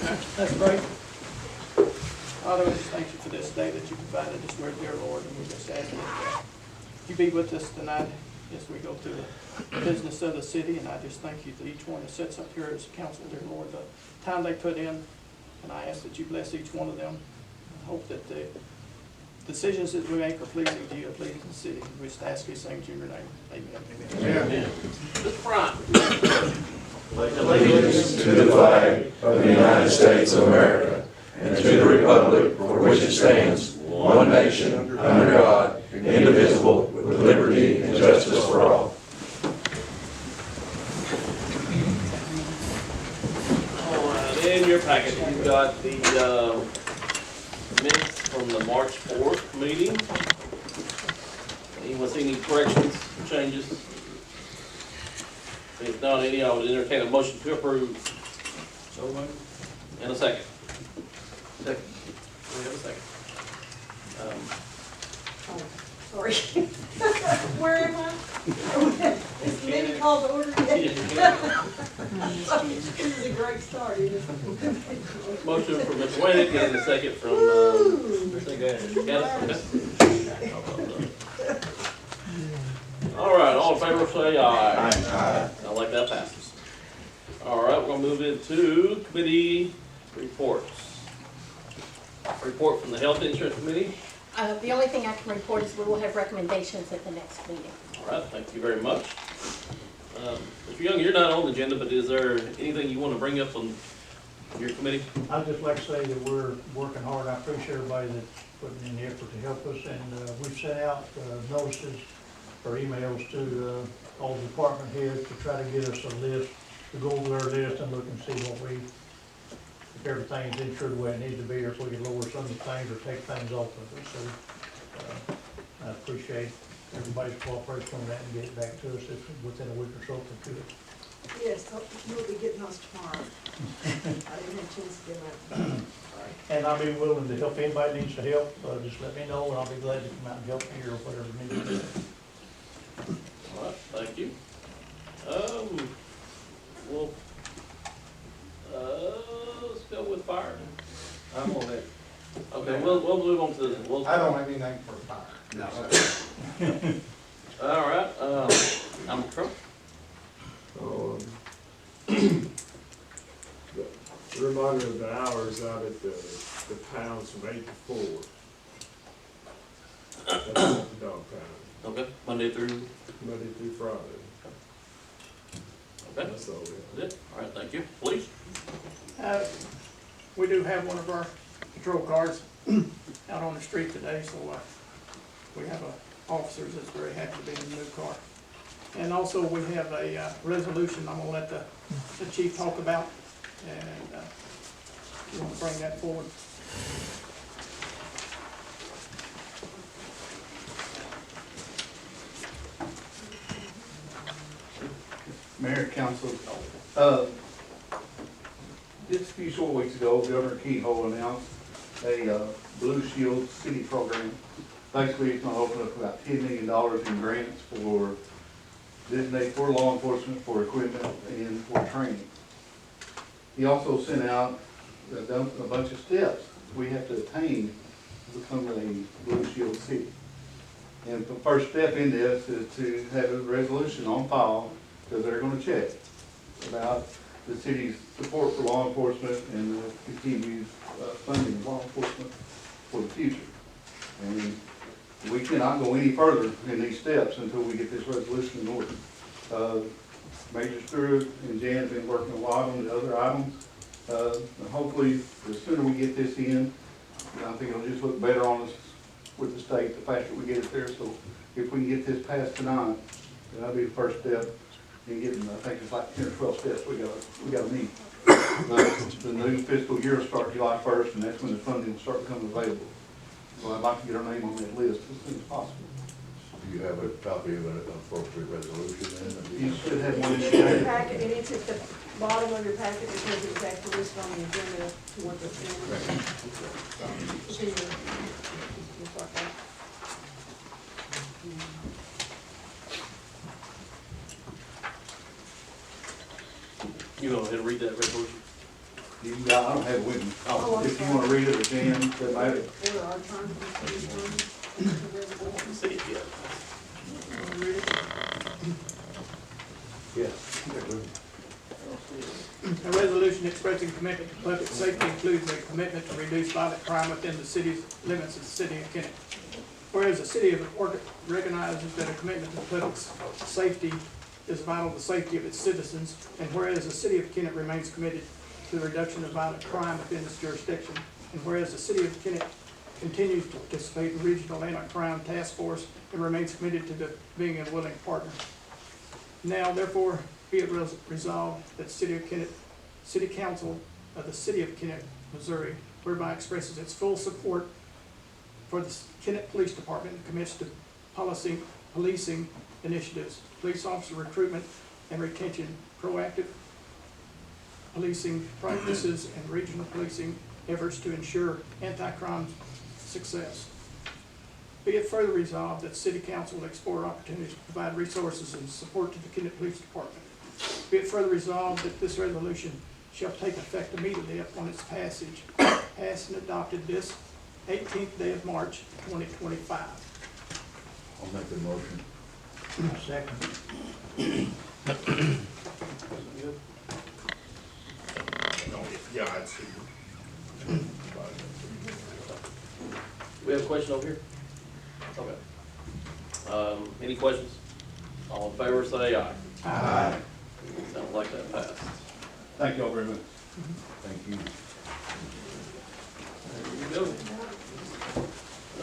That's great. Father, we just thank you for this day that you provided us with, dear Lord, and we just ask that you be with us tonight as we go through the business of the city, and I just thank you to each one that sits up here as council, dear Lord, the time they put in, and I ask that you bless each one of them. I hope that the decisions that we make are pleasing to you, are pleasing to the city. We just ask these things in your name. Amen. Amen. Mr. Bryant. Allegiance to the flag of the United States of America and to the republic for which it stands, one nation, under God, indivisible, with liberty and justice for all. All right, in your packet, you've got the minutes from the March 4th meeting. Anyone see any corrections, changes? If not any, I would entertain a motion to approve. So moved. And a second. Second. We have a second. Sorry. Where am I? Is the meeting called to order yet? This is a great start, isn't it? Motion from Ms. Winnick and a second from Mr. Kennett. All right, all in favor say aye. Aye. I like that passes. All right, we're gonna move into committee reports. Report from the Health Insurance Committee. The only thing I can report is we will have recommendations at the next meeting. All right, thank you very much. Mr. Young, you're not on the agenda, but is there anything you want to bring up on your committee? I'd just like to say that we're working hard. I appreciate everybody that's putting in the effort to help us, and we've sent out notices or emails to all the department heads to try to get us a list, to go over their list and look and see what if everything's insured the way it needs to be, or if we can lower some of the things or take things off of it. So I appreciate everybody's cooperation on that and get it back to us within a week or so if we could. Yes, you'll be getting us tomorrow. I didn't have a chance to get that. And I'll be willing to help. Anybody needs to help, just let me know, and I'll be glad to come out and help you or whatever needs. All right, thank you. Let's go with fire. I'm on it. Okay, we'll move on to the. I don't have anything for fire. No. All right, I'm Trump. Reminder of the hours out at the pounds from 8 to 4. That's the dog pound, Okay, Monday through. Monday through Friday. Okay, That's all we have. that's it. All right, thank you. Police. We do have one of our patrol cars out on the street today, so we have officers that's very happy to be in the new car. And also we have a resolution I'm gonna let the chief talk about, and you want to bring that forward. Mayor, Council, just a few short weeks ago, Governor Keyhole announced a Blue Shield City program. Basically, it's going to open up about $10 million in grants for law enforcement, for equipment, and for training. He also sent out a bunch of steps we have to attain to become a Blue Shield city. And the first step in this is to have a resolution on file, because they're going to check about the city's support for law enforcement and the continued funding of law enforcement for the future. And we cannot go any further in these steps until we get this resolution in order. Major Stewart and Jan have been working a lot on the other items. And hopefully, the sooner we get this in, I think it'll just look better on us with the state, the faster we get it there. So if we can get this passed tonight, then that'll be the first step in getting, I think it's like 10 or 12 steps we gotta meet. The new fiscal year will start July 1st, and that's when the funding will start becoming available. So I'd like to get our name on that list as soon as possible. Do you have a copy of an appropriate resolution then? You should have one in It's in your your packet, and it's at the bottom of your packet because it was actually listed on the agenda to what the thing. It's in your packet. You go ahead and read that resolution. I don't have it with me. Oh, I'm If you sorry. wanna read it or can, doesn't matter. There are terms and conditions. See it yet. Read it. Yes. A resolution expressing commitment to public safety includes a commitment to reduce violent crime within the city's limits of the city of Kennett. Whereas the city of recognizes that a commitment to public safety is vital to the safety of its citizens, and whereas the city of Kennett remains committed to the reduction of violent crime within its jurisdiction, and whereas the city of Kennett continues to participate in regional anti-crime task force and remains committed to being a willing partner. Now, therefore, be it resolved that the City of Kennett, City Council of the City of Kennett, Missouri, hereby expresses its full support for the Kennett Police Department and commits to policing initiatives, police officer recruitment and retention, proactive policing practices, and regional policing efforts to ensure anti-crime success. Be it further resolved that the City Council will explore opportunities to provide resources and support to the Kennett Police Department. Be it further resolved that this resolution shall take effect immediately upon its passage, passed and adopted this 18th day of March, 2025. I'll make the motion. Second. Yeah, I'd see. We have a question over here? Okay. Any questions? All in favor, say aye. Aye. Sounds like that passed. Thank you all very much. Thank you. There you go.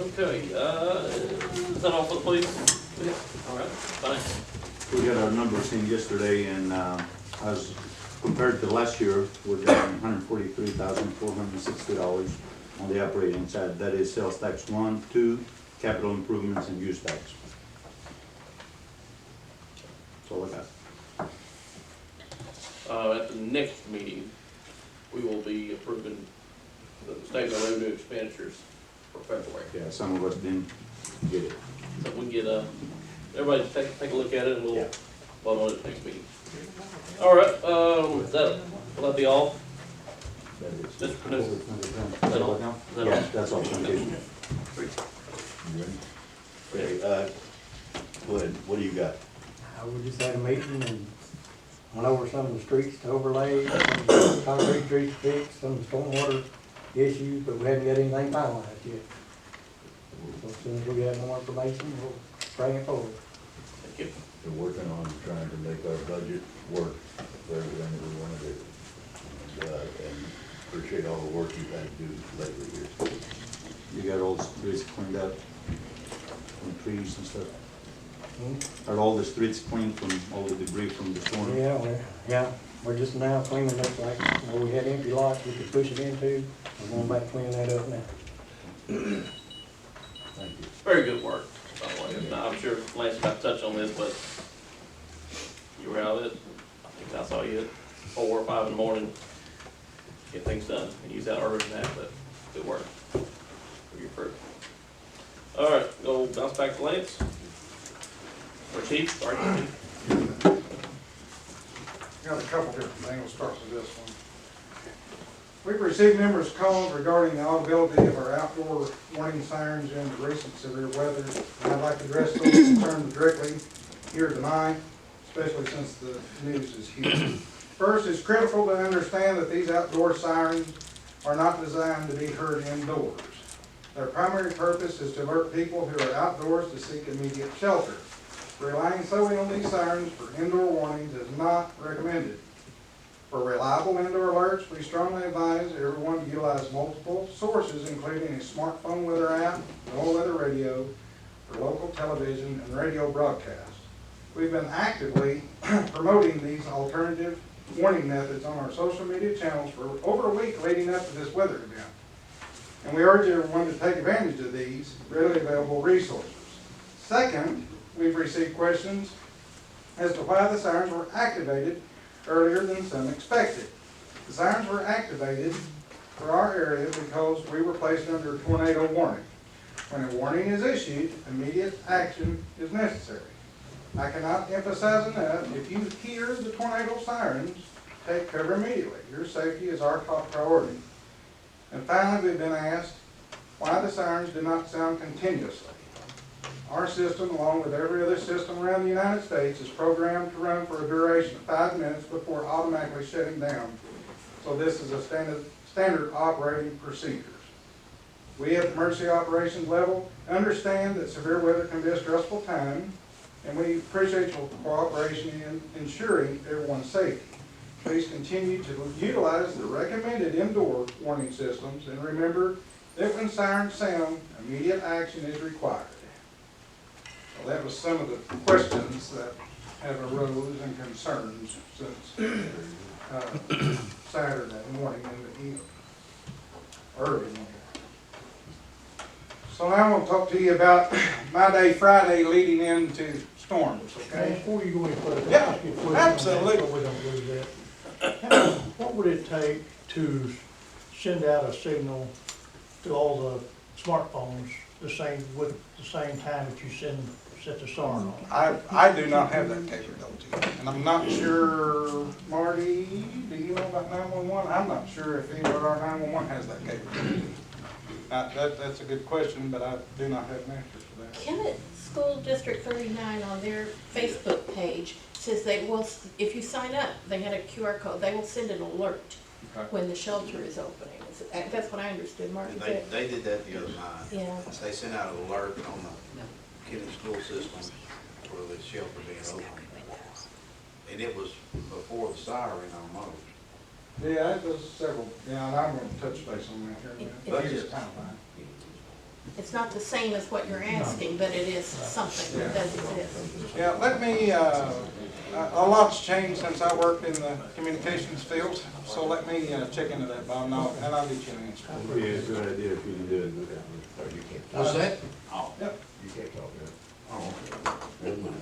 Okay, is that all for the police? All right, thanks. We got our numbers in yesterday, and as compared to last year, we're down $143,460 on the operating side. That is sales tax 1, 2, capital improvements, and use tax. That's all I got. At the next meeting, we will be approving the statement of revenue expenditures for February. Yeah, some of us didn't get it. So we can get, everybody take a look at it and we'll vote on it next meeting. All right, is that, will that be all? That is. Mr. Producer. Is that all? Is that all? Yeah, that's all. Thank you. You ready? Okay, go ahead, what do you got? We just had a meeting and went over some of the streets to overlay, some of the concrete streets to fix, some of the stormwater issues, but we haven't got anything finalized yet. So as soon as we have more information, we'll bring it forward. Thank you. We're working on trying to make our budget work for everything that we want to do. And appreciate all the work you've had to do lately here. You got all the streets cleaned up from trees and stuff? Hmm? Are all the streets cleaned from all the debris from the storm? Yeah, we're just now cleaning up, like, where we had empty lots we could push it into. We're going back cleaning that up now. Thank you. Very good work, by the way. Now, I'm sure Lance about to touch on this, but you were out of it. I think I saw you at 4 or 5 in the morning, get things done. And you was out earlier than that, but good work for your crew. All right, go bounce back to Lance. Or Chief, sorry, Chief. Got a couple different things, we'll start with this one. We've received numerous calls regarding the audibility of our outdoor warning sirens in the recent severe weather, and I'd like to address those concerns directly here tonight, especially since the news is huge. First, it's critical to understand that these outdoor sirens are not designed to be heard indoors. Their primary purpose is to alert people who are outdoors to seek immediate shelter. Relying solely on these sirens for indoor warnings is not recommended. For reliable indoor alerts, we strongly advise everyone to utilize multiple sources, including a smartphone weather app, an all-weather radio, for local television and radio broadcasts. We've been actively promoting these alternative warning methods on our social media channels for over a week leading up to this weather event. And we urge everyone to take advantage of these readily available resources. Second, we've received questions as to why the sirens were activated earlier than some expected. The sirens were activated for our area because we were placed under a tornado warning. When a warning is issued, immediate action is necessary. I cannot emphasize enough, if you hear the tornado sirens, take cover immediately. Your safety is our top priority. And finally, we've been asked why the sirens do not sound continuously. Our system, along with every other system around the United States, is programmed to run for a duration of 5 minutes before automatically shutting down. So this is a standard operating procedures. We at the emergency operations level understand that severe weather can be a stressful time, and we appreciate your cooperation in ensuring everyone's safety. Please continue to utilize the recommended indoor warning systems, and remember that when sirens sound, immediate action is required. Well, that was some of the questions that have arose and concerns since Saturday morning in the evening, early morning. So now I want to talk to you about my day Friday leading into storms, okay? Before you go any further, can I Yeah, ask you a question on that, absolutely. so we don't lose that? What would it take to send out a signal to all the smartphones with the same time that you set the siren on? I do not have that capability, and I'm not sure, Marty, do you know about 911? I'm not sure if anyone at our 911 has that capability. That's a good question, but I do not have an answer for that. Kennett School District 39 on their Facebook page says they will, if you sign up, they had a QR code, they will send an alert Okay. when the shelter is opening. That's what I understood, Mark. is that- They did that the other night. Yeah. They sent out an alert on the Kennett school system for the shelter being open. And it was before the siren almost. Yeah, it was several, yeah, and I'm gonna touch base on that here in a minute. It- That's just timeline. It's not the same as what you're asking, but it is something that does exist. Yeah, let me, a lot's changed since I worked in the communications field, so let me check into that, Bob, and I'll get you an answer. It'd be a good idea if you can do it. What's that? Yep. You can't talk now.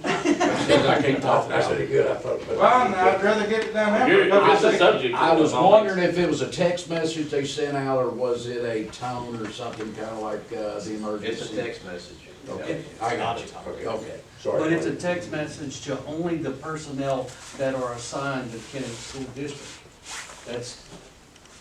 I can't talk now. I said it good, I thought. Well, no, I'd rather get it done after. You're, but it's a I subject. I was wondering if it was a text message they sent out, or was it a tone or something, kind of like the emergency? It's a text message. Okay, I got you. Okay. Okay. Sorry. But it's a text message to only the personnel that are assigned to Kennett School District. That's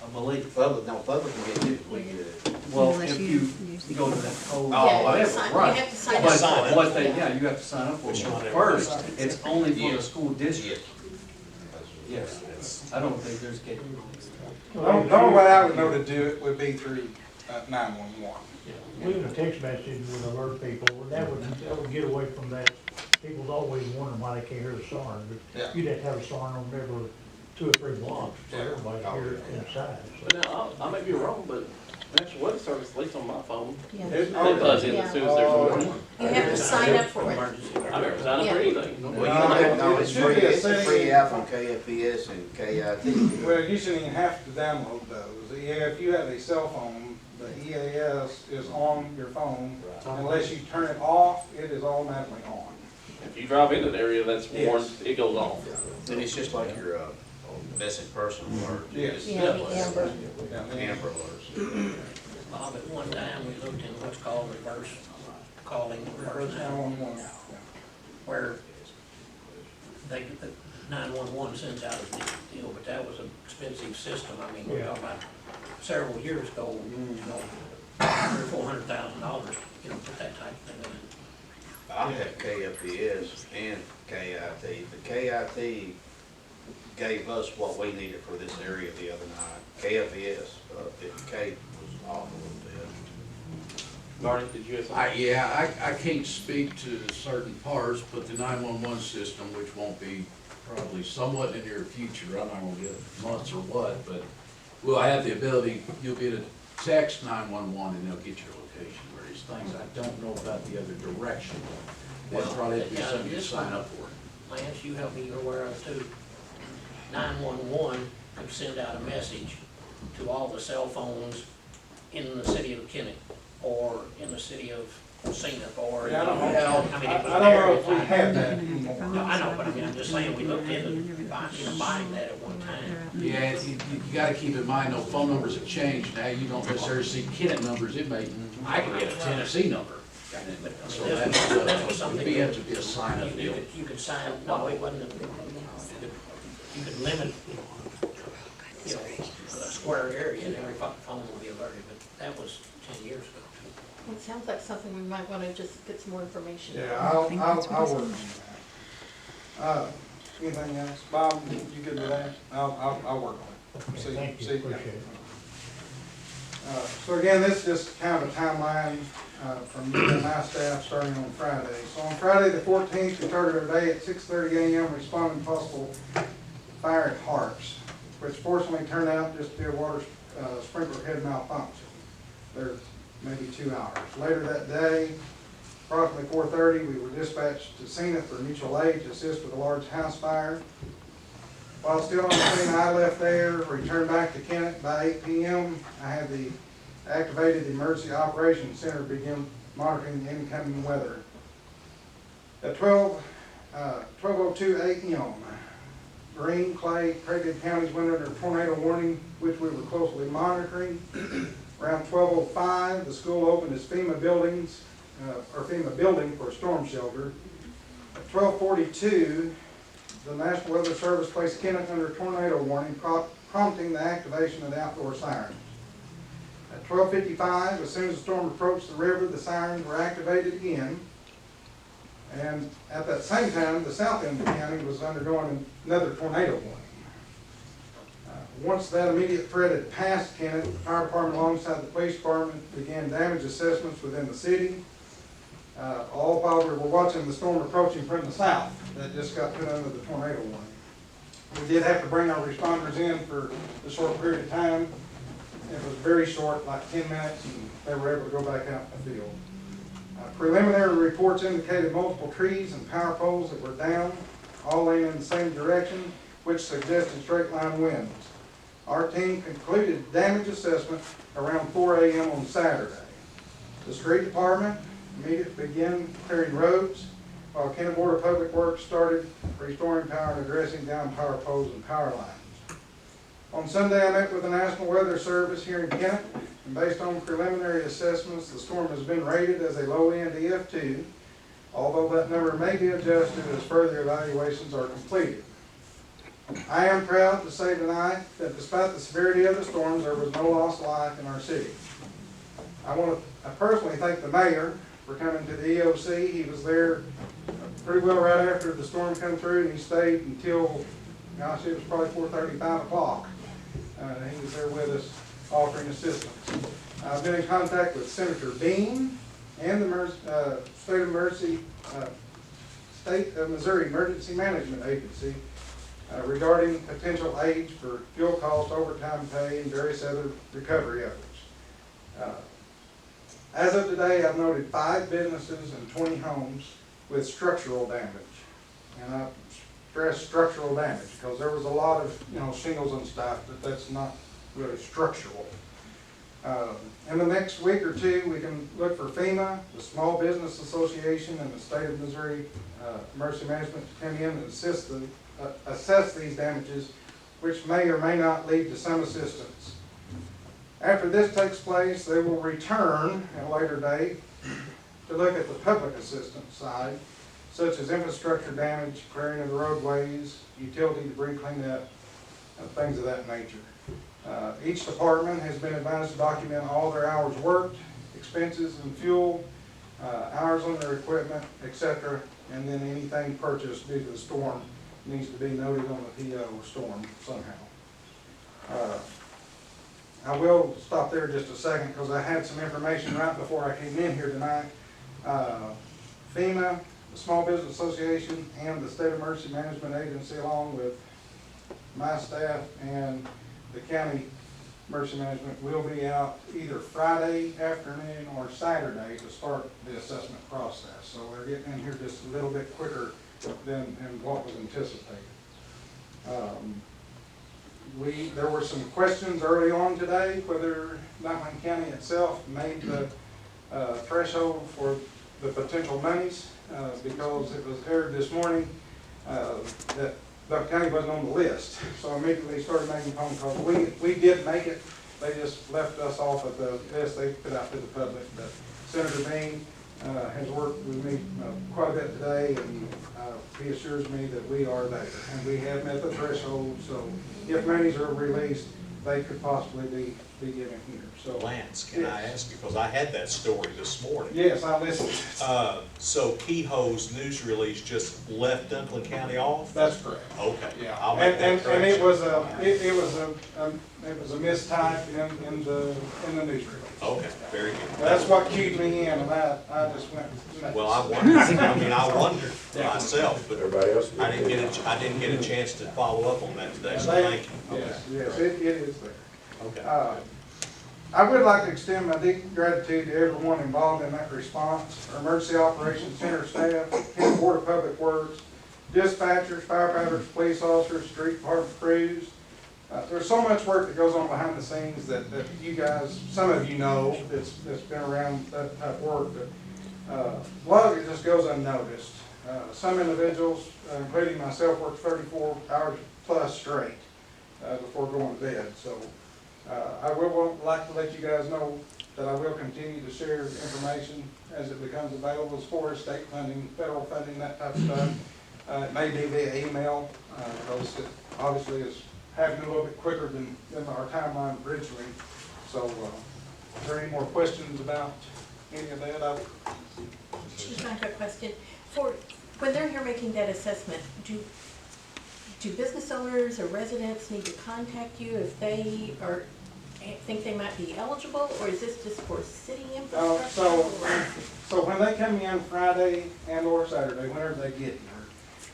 a belief. Public can get it, we get it. Well, Unless if you you go to that code. Oh, Yeah, you whatever, sign- right. you have to sign up for But it. what they, yeah, you have to sign up for it. First, it's only for the Yes. school district. Yes. Yes, I don't think there's capabilities. The only way I would know to do it would be through 911. Leaving a text message would alert people, that would get away from that. People's always wondering why they can't hear the siren, Yeah. but you'd have to have a siren on every 2 or 3 blocks for Yeah. everybody to hear it inside. But now, I may be wrong, but National Weather Service, at least on my phone, Yeah. they buzz in as soon as there's a warning. You have to sign up for it. I never signed up for anything. Well, you don't have, no, it's It should free, be a it's a free setting. app on KFPS and KIT. Well, you shouldn't even have to download those. Yeah, if you have a cell phone, the EAS is on your phone. Unless you turn it off, it is automatically on. If you drive into the area that's warned, it goes off. And it's just like your missing person alert. Yes. Yeah, the Amber. Yeah, the Amber alerts. Bob, at one time, we looked in what's called reverse calling, reverse 911. where they, the 911 sends out a deal, but that was an expensive system. I mean, we're talking about several years ago, $300,000-$400,000, put that type of thing in. I have KFPS and KIT. The KIT gave us what we needed for this area the other night. KFPS, K was off a little bit. Marty, did you have something? Yeah, I can't speak to certain parts, but the 911 system, which won't be probably somewhat in the near future, I'm not gonna get months or what, but we'll have the ability, you'll get a text 911 and they'll get your location, where these things, I don't know about the other direction. That'd probably be something you sign up for. Lance, you help me, you're aware of too. 911 could send out a message to all the cell phones in the city of Kennett, or in the city of Cena, or. Yeah, I don't know. I mean, it was I don't know if we very- have that anymore. No, I know, but I mean, I'm just saying, we looked into buying that at one time. Yeah, you gotta keep in mind, though, phone numbers have changed now, you don't necessarily see Kennett numbers, it may, I can get a Tennessee number. So that's, it'd be, have to be a sign up deal. You could sign, no, it wasn't, you could limit square area and every phone will be alerted, but that was 10 years ago. It sounds like something we might wanna just get some more information on. Yeah, I'll work on that. Anything else? Bob, you good with that? I'll work on it. See- Thank you, see- appreciate it. So again, this is just kind of a timeline from me and my staff starting on Friday. So on Friday the 14th, we started our day at 6:30 a.m. responding to possible fire at Harps, which fortunately turned out just to be a water sprinkler head malfunction. There's maybe 2 hours. Later that day, approximately 4:30, we were dispatched to Kennett for mutual aid to assist with a large house fire. While still on the scene, I left there, returned back to Kennett by 8 p.m. I had activated the Emergency Operations Center begin monitoring the incoming weather. At 12:02 a.m., Green, Clay, Craighead counties went under a tornado warning, which we were closely monitoring. Around 12:05, the school opened its FEMA building for a storm shelter. At 12:42, the National Weather Service placed Kennett under a tornado warning, prompting the activation of the outdoor sirens. At 12:55, as soon as the storm approached the river, the sirens were activated again. And at that same time, the south end of the county was undergoing another tornado warning. Once that immediate threat had passed Kennett, the fire department alongside the police department began damage assessments within the city. All while we were watching the storm approaching from the south that just got put under the tornado warning. We did have to bring our responders in for a short period of time. It was very short, like 10 minutes, and they were able to go back out in the field. Preliminary reports indicated multiple trees and power poles that were down, all laying in the same direction, which suggested straight line winds. Our team concluded damage assessment around 4 a.m. on Saturday. The street department immediately began clearing roads, while Kennett Board of Public Works started restoring power and addressing down power poles and power lines. On Sunday, I met with the National Weather Service here in Kennett, and based on preliminary assessments, the storm has been rated as a low-end EF2, although that number may be adjusted as further evaluations are completed. I am proud to say tonight that despite the severity of the storms, there was no lost life in our city. I want to personally thank the mayor for coming to the EOC. He was there pretty well right after the storm came through, and he stayed until, gosh, it was probably 4:30, 5 o'clock. He was there with us offering assistance. I've been in contact with Senator Bean and the State of Missouri Emergency Management Agency regarding potential aid for fuel costs, overtime pay, and various other recovery efforts. As of today, I've noted 5 businesses and 20 homes with structural damage. And I stress structural damage because there was a lot of, shingles and stuff, but that's not really structural. In the next week or two, we can look for FEMA, the Small Business Association, and the State of Missouri Emergency Management to come in and assess these damages, which may or may not lead to some assistance. After this takes place, they will return at a later date to look at the public assistance side, such as infrastructure damage, clearing of the roadways, utility debris cleanup, and things of that nature. Each department has been advised to document all their hours worked, expenses and fuel, hours on their equipment, etc., and then anything purchased due to the storm needs to be noted on the PO storm somehow. I will stop there just a second because I had some information right before I came in here tonight. FEMA, the Small Business Association, and the State Emergency Management Agency, along with my staff and the county emergency management, will be out either Friday afternoon or Saturday to start the assessment process. So they're getting in here just a little bit quicker than what was anticipated. There were some questions early on today whether Mountain County itself made the threshold for the potential monies because it was aired this morning that Buck County wasn't on the list. So immediately started making phone calls. We did make it. They just left us off of the list they put out to the public. But Senator Bean has worked with me quite a bit today, and he assures me that we are there. And we have met the threshold, so if monies are released, they could possibly be given here, so. Lance, can I ask you, because I had that story this morning. Yes, I listened. So Kehoe's news release just left Dunklin County off? That's correct. Okay. Yeah, I'll make that and it correction. was it was a mistype in the news release. Okay, very good. That's what cued me in, and I just went nuts. Well, I wondered, I wondered myself, but Everybody else? I didn't get a chance to follow up on that today, so They- thank you. Yes, it is there. Okay. I would like to extend my deep gratitude to everyone involved in that response, our emergency operations center staff, Kennett Board of Public Works, dispatchers, firefighters, police officers, street department crews. There's so much work that goes on behind the scenes that you guys, some of you know, that's been around that type of work, but a lot of it just goes unnoticed. Some individuals, including myself, work 34 hours plus straight before going to bed. So I will like to let you guys know that I will continue to share information as it becomes available as far as state funding, federal funding, that type of stuff. It may be via email, because it obviously is happening a little bit quicker than our timeline originally. So is there any more questions about any of that? Excuse me, I have a question. For, when they're here making that assessment, do business owners or residents need to contact you if they are, think they might be eligible, or is this just for city infrastructure? So when they come in Friday and or Saturday, whenever they get here,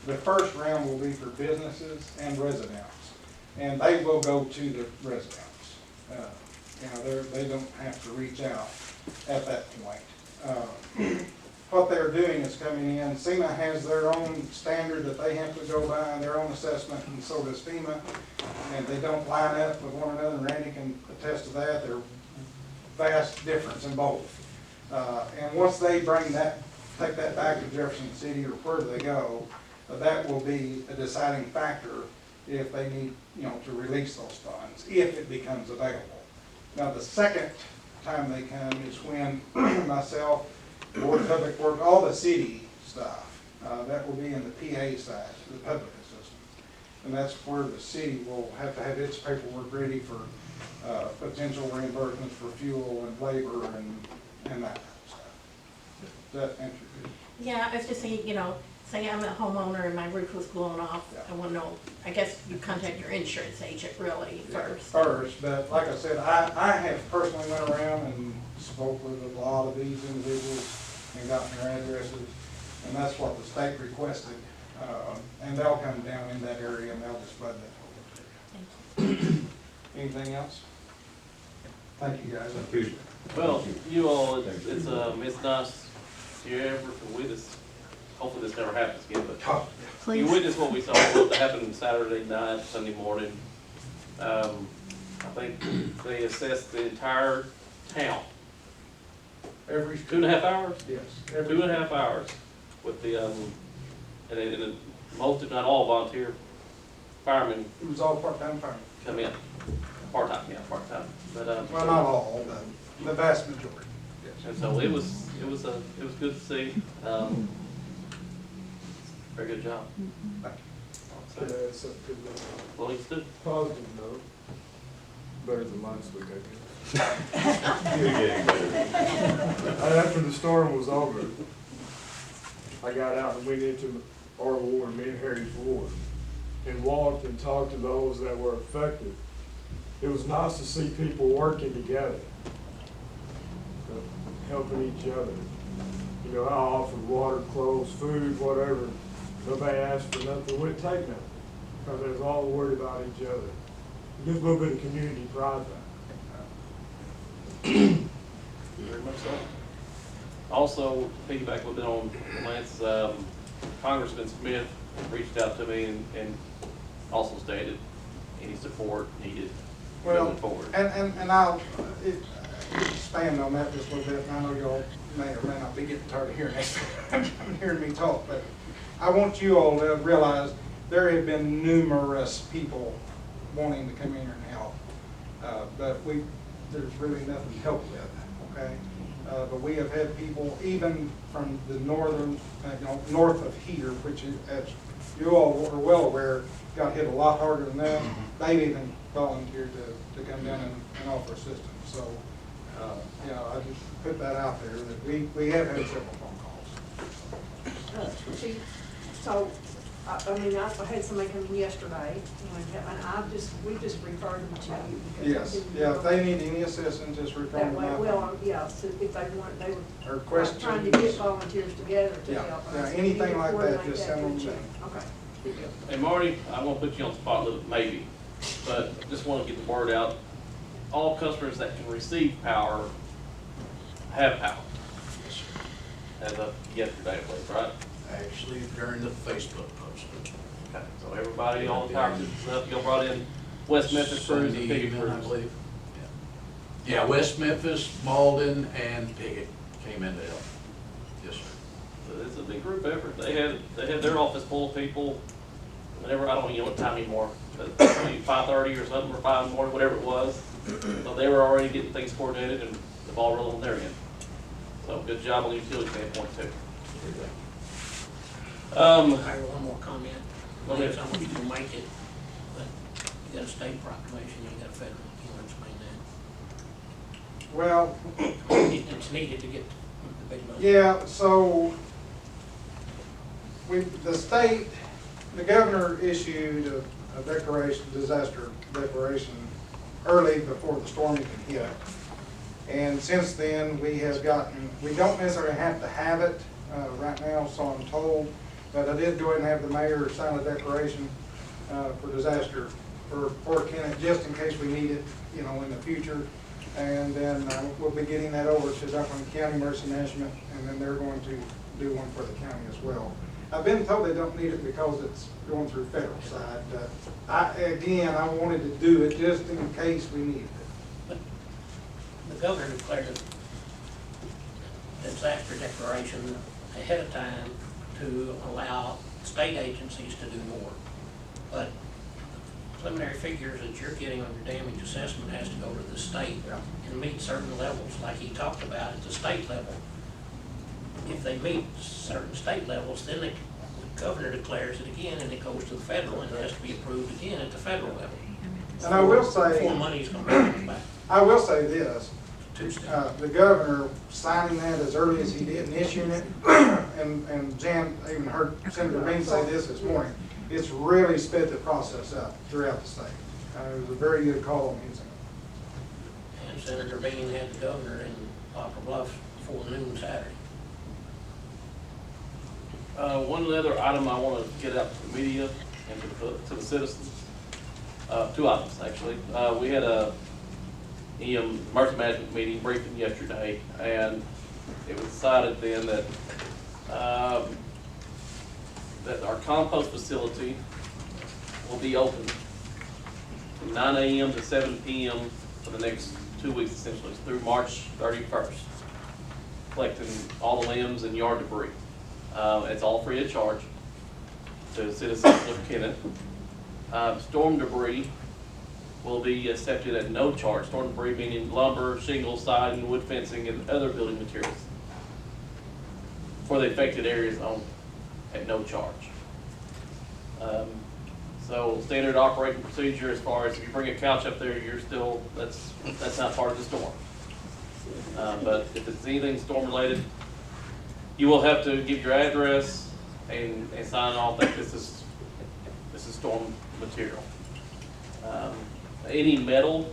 the first round will be for businesses and residents. And they will go to the residents. They don't have to reach out at that point. What they're doing is coming in, SEMA has their own standard that they have to go by, and their own assessment, and so does FEMA. And they don't line up with one another, and Randy can attest to that. There's vast difference in both. And once they bring that, take that back to Jefferson City or wherever they go, that will be a deciding factor if they need, to release those funds, if it becomes available. Now, the second time they come is when myself, Board of Public Works, all the city stuff, that will be in the PA side, the public assistance. And that's where the city will have to have its paperwork ready for potential reimbursements for fuel and labor and that kind of stuff. Does that answer your question? Yeah, I was just saying, say I'm a homeowner and my roof was blown off. Yeah. I want to know, I guess you contact your insurance agent really first. First, but like I said, I have personally went around and spoke with a lot of these individuals and gotten their addresses, and that's what the state requested. And they'll come down in that area and they'll just flood that whole area. Anything else? Thank you, guys. Thank you. Well, you all, it's nice you're ever to witness, hopefully this never happens again, but you witness what we saw, what happened Saturday night, Sunday morning. I think they assessed the entire town. Every 2.5 hours? Yes. 2.5 hours with the, and most, if not all, volunteer firemen It was all part-time firemen. come in. Part-time, yeah, part-time. But, Well, not all, but the vast majority. Yes. and so it was good to see. Very good job. Could I add something to that? Please do. Positive note, better than last week, I guess. You're getting better. After the storm was over, I got out and went into our ward, me and Harry's ward, and walked and talked to those that were affected. It was nice to see people working together, helping each other. I offered water, clothes, food, whatever. Nobody asked for nothing, wouldn't take nothing, because they was all worried about each other. It gives a little bit of community pride back. Very much so. Also, piggyback a little bit on Lance, Congressman Smith reached out to me and also stated any support needed moving forward. And I'll expand on that just a little bit. And I know y'all may or may not be getting tired of hearing that. I'm hearing me talk, but I want you all to realize there have been numerous people wanting to come in here and help, but there's really nothing to help with, okay? But we have had people, even from the northern, north of here, which is, as you all are well aware, got hit a lot harder than that. They've even volunteered to come down and offer assistance. So, you know, I just put that out there, that we have had several phone calls. Chief, so, I mean, I had somebody come in yesterday, and we just referred them to you. Because Yes, yeah, if they need any assistance, just refer That them way, out. well, yeah, so if they want, they Or were questions. trying to get volunteers together to Yeah, help. yeah, anything like that, just send them to me. Okay, good deal. Hey, Marty, I'm gonna put you on the spot a little, maybe, but just wanna get the word out. All customers that can receive power have power. As of yesterday, I believe, right? Actually, during the Facebook post. Okay, so everybody, all the power systems stuff, y'all brought in West Memphis crews and Sunday Piggott evening, I crews. believe. Yeah, West Memphis, Malden, and Piggott came in to help. Yes, sir. So it's a big group effort. They had their office full of people, whenever, I don't even know what time anymore, but 5:30 or something, or 5 in the morning, whatever it was. So they were already getting things coordinated and the ball rolling on their end. So good job on the utility standpoint too. I have one more comment. Go ahead. Lance, I want you to make it, but you got a state proclamation, you got a federal, you want to explain Well, that? It's needed to get the big money. yeah, so the state, the governor issued a declaration, disaster declaration early before the storm even hit. And since then, we don't necessarily have to have it right now, so I'm told, but I did go ahead and have the mayor sign a declaration for disaster for Fort Kennett, just in case we need it, you know, in the future. And then we'll be getting that over to Duplin County Emergency Management, and then they're going to do one for the county as well. I've been told they don't need it because it's going through federal side. I wanted to do it just in case we needed it. The governor declared a disaster declaration ahead of time to allow state agencies to do more. But preliminary figures that you're getting on your damage assessment has to go to the state and meet certain levels, like he talked about at the state level. If they meet certain state levels, then the governor declares it again, and it goes to the federal, and it has to be approved again at the federal level. And I will say, Before money's gonna be coming back. I will say this, Two states. the governor signing that as early as he did and issuing it, and Jan, I even heard Senator Bean say this morning, it's really sped the process up throughout the state. It was a very good call on his end. And Senator Bean had the governor in Poplar Bluff before noon Saturday. One other item I want to get out to the media and to the citizens. 2 items, actually. We had a emergency management meeting briefing yesterday, and it was decided then that that our compost facility will be open from 9 a.m. to 7 p.m. for the next 2 weeks, essentially, through March 31st, collecting all the limbs and yard debris. It's all free of charge to citizens of Kennett. Storm debris will be accepted at no charge. Storm debris meaning lumber, shingles, siding, wood fencing, and other building materials for the affected areas only, at no charge. So standard operating procedure as far as if you bring a couch up there, you're still, that's not part of the storm. But if it's anything storm related, you will have to give your address and sign off that this is storm material. Any metal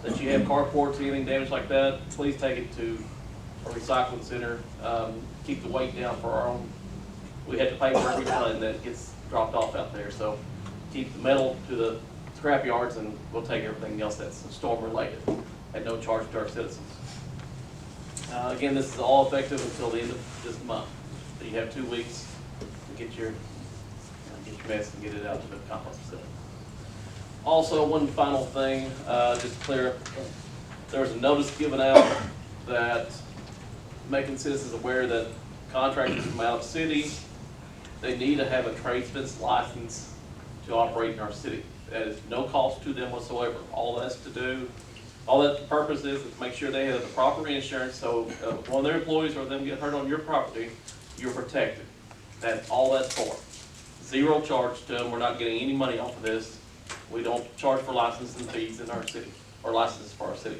that you have, carports, anything damaged like that, please take it to a recycling center. Keep the weight down for our own. We have to pay for every ton that gets dropped off out there. So keep the metal to the scrap yards, and we'll take everything else that's storm related at no charge to our citizens. Again, this is all effective until the end of this month. So you have 2 weeks to get your mess and get it out to the compost facility. Also, one final thing, just to clear up, there was a notice given out that making citizens aware that contractors from out of the city, they need to have a tradesman's license to operate in our city. That is no cost to them whatsoever. All that's to do, all that the purpose is to make sure they have the proper insurance, so if one of their employees or them get hurt on your property, you're protected. That's all that's for. zero charge to them, we're not getting any money off of this. We don't charge for licensing fees in our city, or licenses for our city.